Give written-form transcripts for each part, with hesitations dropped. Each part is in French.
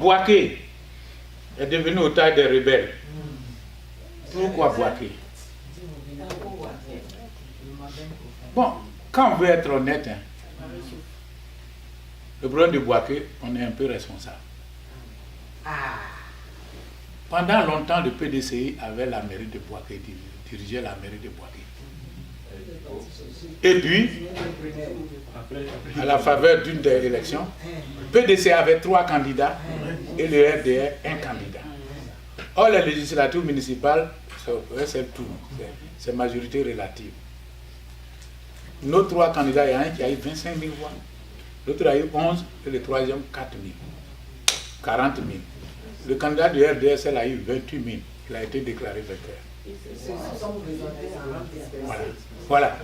Bouaké est devenu au taille des rebelles. Pourquoi Bouaké? Bon, quand on veut être honnête, le problème de Bouaké, on est un peu responsable. Pendant longtemps, le PDCI avait la mairie de Bouaké, dirigeait la mairie de Bouaké. Et puis, à la faveur d'une des élections, le PDCI avait 3 candidats et le RDR 1 candidat. Or, les législatures municipales, c'est tout, c'est majorité relative. Nos 3 candidats, il y a un qui a eu 25 000 voix, l'autre a eu 11 et le troisième 4 000, 40 000. Le candidat du RDS a eu 28 000, il a été déclaré vainqueur. Voilà.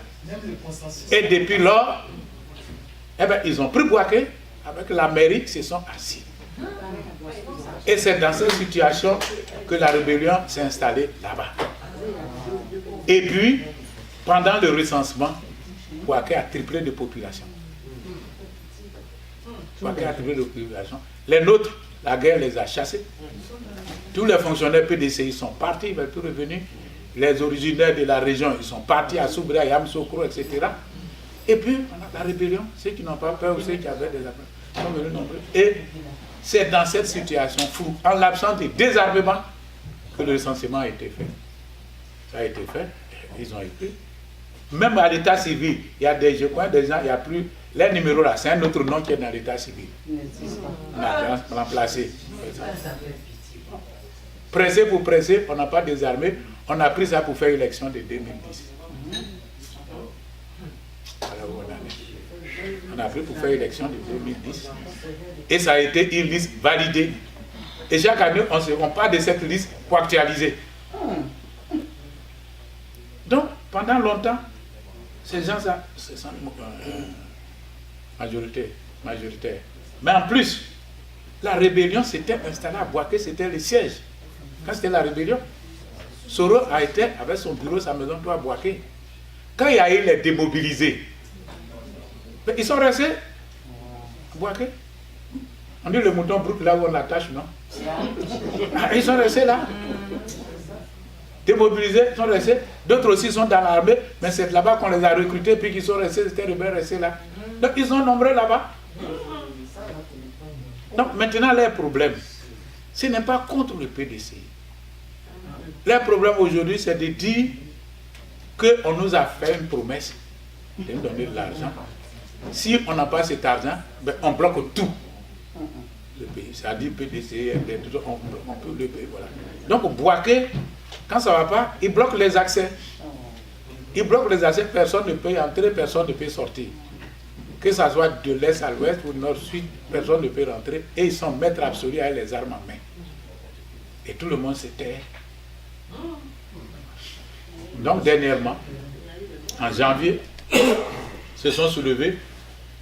Et depuis lors, eh ben, ils ont pris Bouaké, avec la mairie, ils se sont assis. Et c'est dans cette situation que la rébellion s'est installée là-bas. Et puis, pendant le recensement, Bouaké a triplé de population. Bouaké a triplé de population. Les nôtres, la guerre les a chassés. Tous les fonctionnaires PDCI sont partis, ils ne veulent plus revenir. Les originaires de la région, ils sont partis à Soubra, à Yamsoukro, etc. Et puis, on a la rébellion, ceux qui n'ont pas peur ou ceux qui avaient des affaires sont venus nombreux. Et c'est dans cette situation floue, en l'absence de désarmement, que le recensement a été fait. Ça a été fait, ils ont été. Même à l'état civil, il y a des, je crois, des gens, il n'y a plus. Les numéros là, c'est un autre nom qui est dans l'état civil. On a remplacé. Pressé pour presser, on n'a pas désarmé. On a pris ça pour faire l'élection de 2010. Voilà où on en est. On a pris pour faire l'élection de 2010. Et ça a été une liste validée. Et chaque année, on parle de cette liste pour actualiser. Donc, pendant longtemps, ces gens-là, ce sont majoritaires. Mais en plus, la rébellion s'était installée à Bouaké, c'était le siège. Quand c'était la rébellion, Soro a été avec son bureau, sa maison, à Bouaké. Quand il y a eu les démobilisés, ils sont restés à Bouaké. On dit le mouton brut là où on l'attache, non? Ils sont restés là. Démobilisés, ils sont restés. D'autres aussi sont dans l'armée, mais c'est là-bas qu'on les a recrutés, puis qu'ils sont restés, c'était rebelles restés là. Donc ils sont nombreux là-bas. Donc maintenant, leur problème, ce n'est pas contre le PDCI. Leur problème aujourd'hui, c'est de dire qu'on nous a fait une promesse de nous donner de l'argent. Si on n'a pas cet argent, ben on bloque tout. Le pays, c'est-à-dire PDCI, on peut le payer. Voilà. Donc Bouaké, quand ça ne va pas, il bloque les accès. Il bloque les accès, personne ne peut entrer, personne ne peut sortir. Que ce soit de l'est à l'ouest ou du nord-sud, personne ne peut rentrer. Et ils sont maîtres absolus avec les armes en main. Et tout le monde se tait. Donc dernièrement, en janvier, se sont soulevés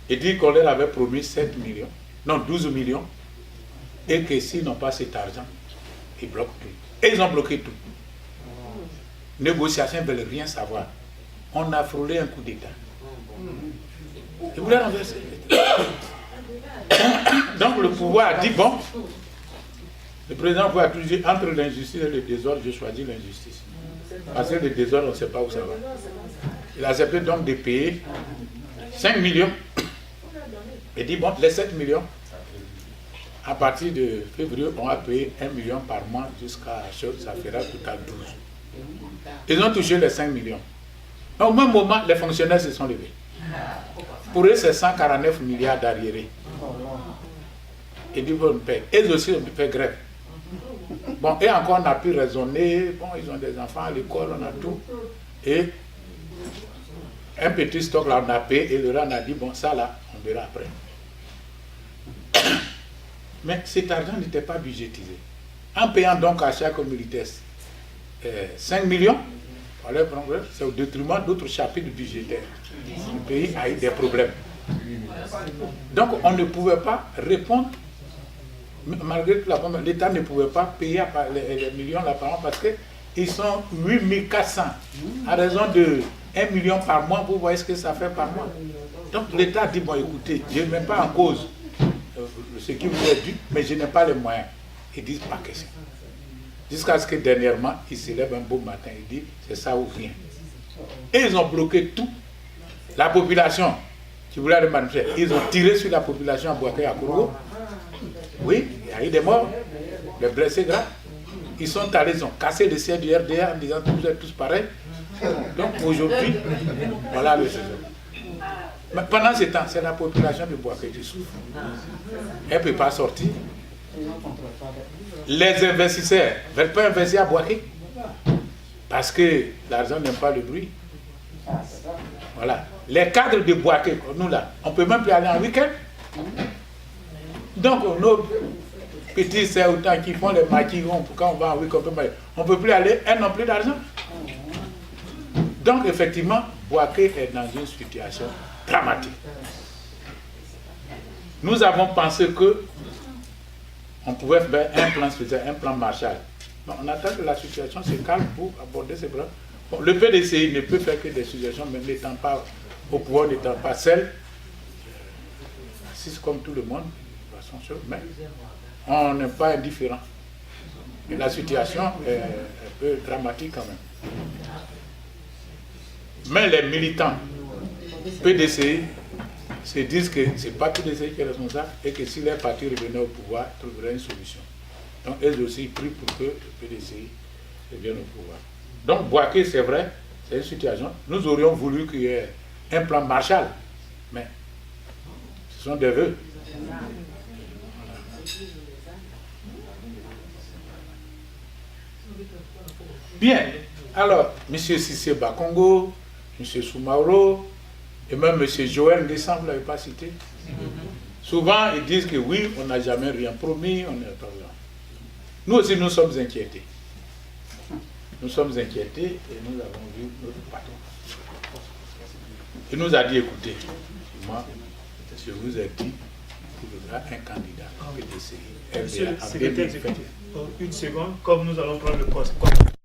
et dit qu'on leur avait promis 7 millions, non 12 millions, et que s'ils n'ont pas cet argent, ils bloquent tout. Et ils ont bloqué tout. Négociation, ils ne veulent rien savoir. On a frôlé un coup d'État. Ils voulaient renverser. Donc le pouvoir a dit, bon, le président a toujours dit, entre l'injustice et le désordre, je choisis l'injustice. Parce que le désordre, on ne sait pas où ça va. Il a accepté donc de payer 5 millions. Il dit, bon, les 7 millions, à partir de février, on va payer 1 million par mois jusqu'à chose, ça fera tout à 12. Ils ont touché les 5 millions. Au même moment, les fonctionnaires se sont levés. Pour eux, c'est 149 milliards d'arriérés. Et du coup, on paye. Eux aussi, on fait grève. Bon, et encore, on a pu raisonner. Bon, ils ont des enfants à l'école, on a tout. Et un petit stock, là, on a payé. Et le rang a dit, bon, ça, là, on verra après. Mais cet argent n'était pas budgétisé. En payant donc à chaque militaire 5 millions, c'est au détriment d'autres chapitres budgétaires. Le pays a eu des problèmes. Donc on ne pouvait pas répondre, malgré tout, l'État ne pouvait pas payer les millions là par an parce qu'ils sont 8400 à raison de 1 million par mois. Vous voyez ce que ça fait par mois. Donc l'État dit, bon écoutez, je ne mets pas en cause ce qui vous est dû, mais je n'ai pas les moyens. Ils disent pas question. Jusqu'à ce que dernièrement, ils se lèvent un beau matin et disent c'est ça ou rien. Et ils ont bloqué tout. La population qui voulait aller manifester, ils ont tiré sur la population à Bouaké et à Kourou. Oui, il y a eu des morts, des blessés graves. Ils sont allés, ils ont cassé le ciel du RDA en disant que vous êtes tous pareils. Donc aujourd'hui, voilà le saison. Mais pendant ce temps, c'est la population de Bouaké qui souffre. Elle ne peut pas sortir. Les investisseurs ne veulent pas investir à Bouaké parce que l'argent n'aime pas le bruit. Voilà. Les cadres de Bouaké, nous là, on ne peut même plus aller en week-end. Donc nos petits sœurs autant qui font les maquis, quand on va en week-end, on ne peut plus aller, elles n'ont plus d'argent. Donc effectivement, Bouaké est dans une situation dramatique. Nous avons pensé que on pouvait faire un plan spécial, un plan Marshall. Mais on attend que la situation se calme pour aborder ces problèmes. Bon, le PDCI ne peut faire que des suggestions, même n'étant pas au pouvoir, n'étant pas seul, assise comme tout le monde, mais on n'est pas indifférent. Et la situation est un peu dramatique quand même. Mais les militants PDCI se disent que ce n'est pas PDCI qui est responsable et que si les partis revenaient au pouvoir, ils trouveraient une solution. Donc elles aussi prient pour que le PDCI revienne au pouvoir. Donc Bouaké, c'est vrai, c'est une situation. Nous aurions voulu qu'il y ait un plan Marshall, mais ce sont des vœux. Bien, alors, M. Cissé Bakongo, M. Soumaoro, et même M. Joël Descent, vous ne l'avez pas cité. Souvent, ils disent que oui, on n'a jamais rien promis, on n'est pas là. Nous aussi, nous sommes inquiétés. Nous sommes inquiétés et nous avons vu notre patron. Il nous a dit, écoutez, moi, je vous ai dit qu'il y aura un candidat PDCI. Monsieur le secrétaire exécutif, une seconde, comme nous allons prendre le poste.